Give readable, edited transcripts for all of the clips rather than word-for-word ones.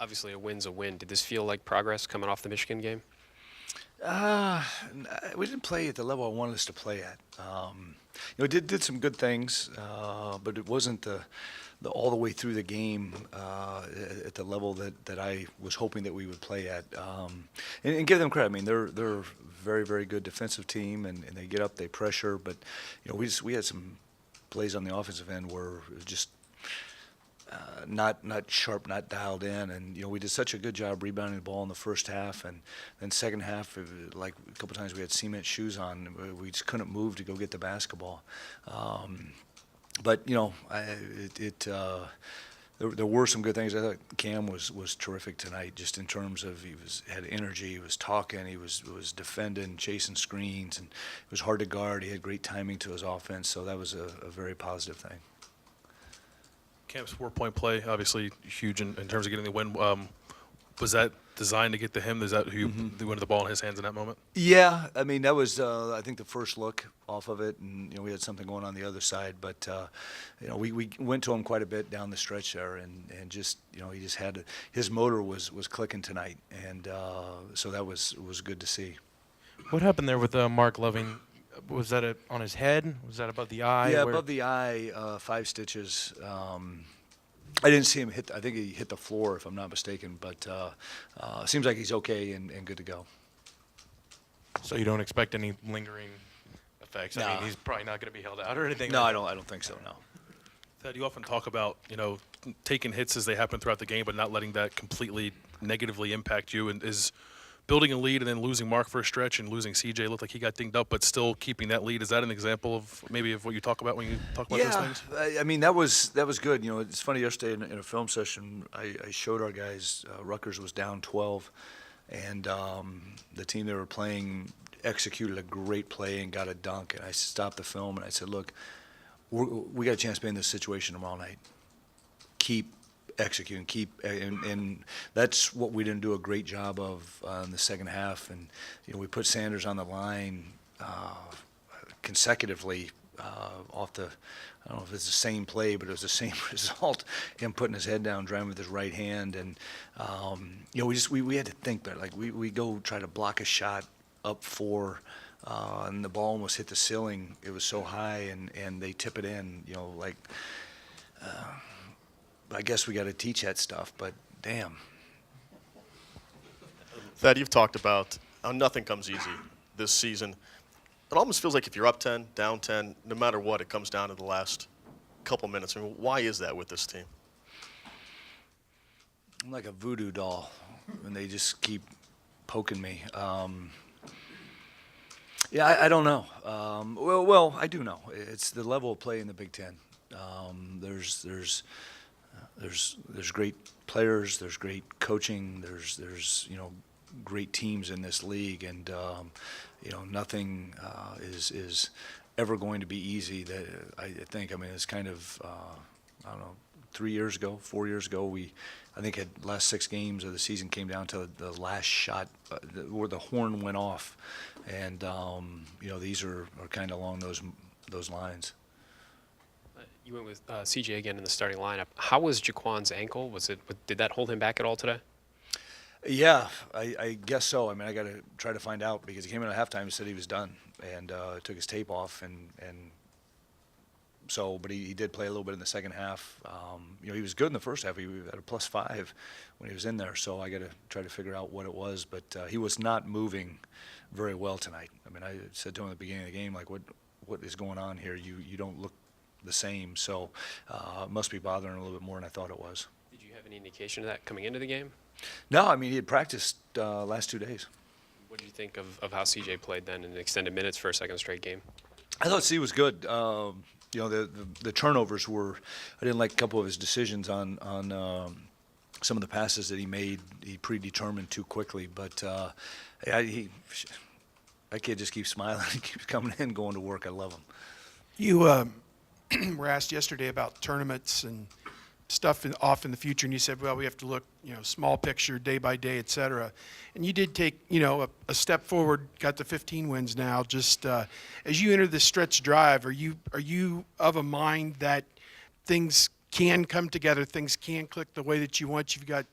Obviously, a win's a win. Did this feel like progress coming off the Michigan game? Uh, we didn't play at the level I wanted us to play at. Did some good things, but it wasn't the all the way through the game at the level that I was hoping that we would play at. And give them credit. I mean, they're a very very good defensive team, and they get up, they pressure, but we had some plays on the offensive end where it was just not sharp, not dialed in, and we did such a good job rebounding the ball in the first half, and then second half, like a couple times we had cement shoes on, we just couldn't move to go get the basketball. But there were some good things. I thought Cam was terrific tonight, just in terms of had energy, he was talking, he was defending, chasing screens, and it was hard to guard. He had great timing to his offense, so that was a very positive thing. Cam's 4-point play, obviously huge in terms of getting the win. Was that designed to get to him? Is that who you wanted the ball in his hands in that moment? Yeah, I mean that was I think the first look off of it, and we had something going on the other side, but we went to him quite a bit down the stretch there, and just he just had his motor was clicking tonight, and so that was good to see. What happened there with Mark Loving? Was that on his head? Was that above the eye? Yeah, above the eye, 5 stitches. I didn't see him hit. I think he hit the floor, if I'm not mistaken. But seems like he's okay and good to go. So you don't expect any lingering effects? No. I mean, he's probably not going to be held out or anything. No, I don't think so. No. Thad, you often talk about taking hits as they happen throughout the game, but not letting that completely negatively impact you. And is building a lead and then losing Mark for a stretch and losing CJ looked like he got dinged up, but still keeping that lead. Is that an example of maybe of what you talk about when you talk about those things? I mean that was good. It's funny. Yesterday in a film session, I showed our guys Rutgers was down 12, and the team they were playing executed a great play and got a dunk. And I stopped the film and I said, "Look, we got a chance to be in this situation tomorrow night. Keep executing, and that's what we didn't do a great job of in the second half. And we put Sanders on the line consecutively off the. I don't know if it's the same play, but it was the same result. Him putting his head down, driving with his right hand, and we had to think better. Like we go try to block a shot up 4. And the ball almost hit the ceiling. It was so high, and they tip it in. I guess we got to teach that stuff, but damn. Thad, you've talked about how nothing comes easy this season. It almost feels like if you're up 10, down 10, no matter what, it comes down to the last couple minutes. I mean, why is that with this team? I'm like a voodoo doll, and they just keep poking me. I don't know. Well, I do know. It's the level of play in the Big Ten. There's great players. There's great coaching. There's great teams in this league, and nothing is ever going to be easy. That I think. I mean, it's kind of I don't know. 3 years ago, 4 years ago, I think had last 6 games of the season came down to the last shot where the horn went off, and these are kind of along those lines. You went with CJ again in the starting lineup. How was Jaquan's ankle? Did that hold him back at all today? Yeah, I guess so. I mean, I got to try to find out, because he came in at halftime and said he was done, and took his tape off, and so, but he did play a little bit in the second half. He was good in the first half. He had a +5 when he was in there. So I got to try to figure out what it was. But he was not moving very well tonight. I mean, I said to him at the beginning of the game, like, what is going on here? You don't look the same. So it must be bothering a little bit more than I thought it was. Did you have any indication of that coming into the game? No, I mean, he had practiced last 2 days. What did you think of how CJ played then in extended minutes for a second straight game? I thought C was good. The turnovers were. I didn't like a couple of his decisions on some of the passes that he made. He predetermined too quickly, but that kid just keeps smiling. He keeps coming in, going to work. I love him. You were asked yesterday about tournaments and stuff off in the future, and you said, well, we have to look, small picture, day by day, et cetera. And you did take, a step forward, got to 15 wins now. Just as you enter this stretch drive, are you of a mind that things can come together, things can click the way that you want? You've got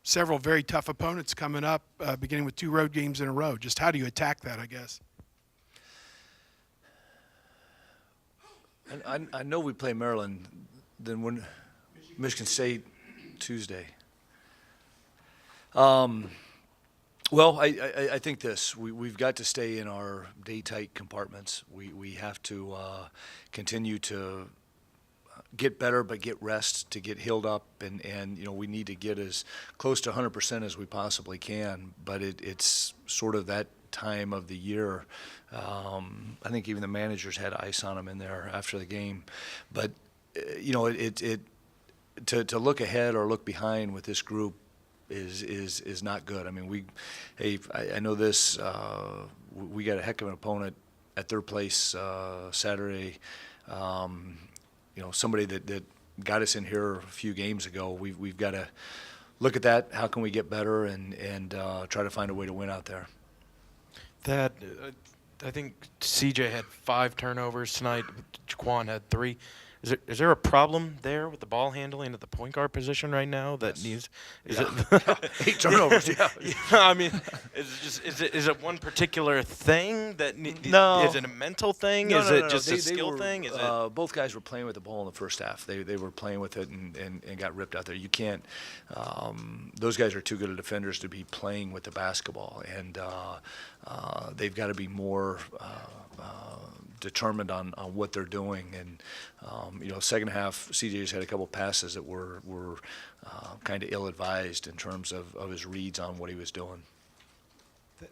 several very tough opponents coming up, beginning with 2 road games in a row. Just how do you attack that, I guess? And I know we play Maryland, then when Michigan State Tuesday. Well, I think this. We've got to stay in our day-tight compartments. We have to continue to get better, but get rest to get healed up, and we need to get as close to 100% as we possibly can. But it's sort of that time of the year. I think even the managers had ice on them in there after the game. But to look ahead or look behind with this group is not good. I mean, I know this. We got a heck of an opponent at third place Saturday. Somebody that got us in here a few games ago. We've got to look at that. How can we get better and try to find a way to win out there? That I think CJ had 5 turnovers tonight. Jaquan had 3. Is there a problem there with the ball handling at the point guard position right now that needs? Is it 8 turnovers? Yeah. I mean, is it one particular thing that No. Is it a mental thing? No, is no, it no, just they- a skill thing? Is it? Both guys were playing with the ball in the first half. They were playing with it and got ripped out there. You can't. Those guys are too good of defenders to be playing with the basketball, and they've got to be more determined on what they're doing. And second half, CJ's had a couple passes that were kind of ill-advised in terms of his reads on what he was doing.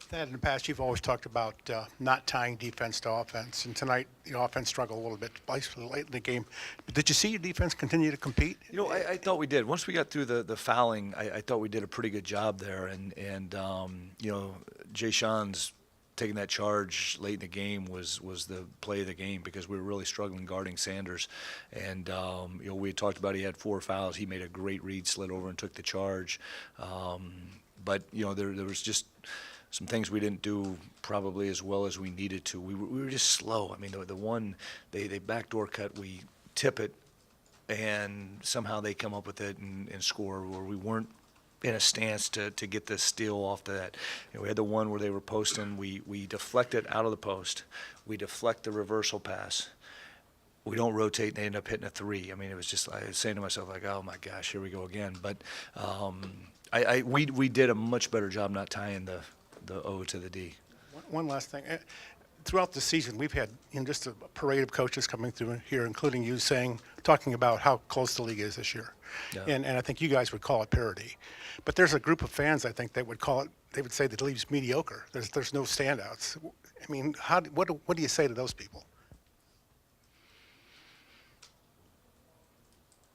Thad, in the past, you've always talked about not tying defense to offense, and tonight the offense struggled a little bit, especially late in the game. But did you see your defense continue to compete? I thought we did. Once we got through the fouling, I thought we did a pretty good job there. And Jay Sean's taking that charge late in the game was the play of the game because we were really struggling guarding Sanders. And, we had talked about he had 4 fouls. He made a great read, slid over and took the charge. But there was just some things we didn't do probably as well as we needed to. We were just slow. I mean, the one, they backdoor cut, we tip it, and somehow they come up with it and score where we weren't in a stance to get the steal off that. We had the one where they were posting. We deflect it out of the post. We deflect the reversal pass. We don't rotate, and they end up hitting a 3. I mean, it was just, I was saying to myself, like, oh, my gosh, here we go again. But we did a much better job not tying the O to the D. One last thing. Throughout the season, we've had just a parade of coaches coming through here, including you, talking about how close the league is this year. Yeah. And I think you guys would call it parity. But there's a group of fans, I think, that would call it, they would say the league's mediocre. There's no standouts. I mean, what do you say to those people?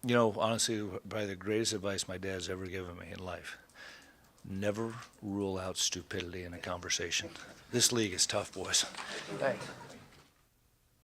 Honestly, probably the greatest advice my dad's ever given me in life. Never rule out stupidity in a conversation. This league is tough, boys. Thanks.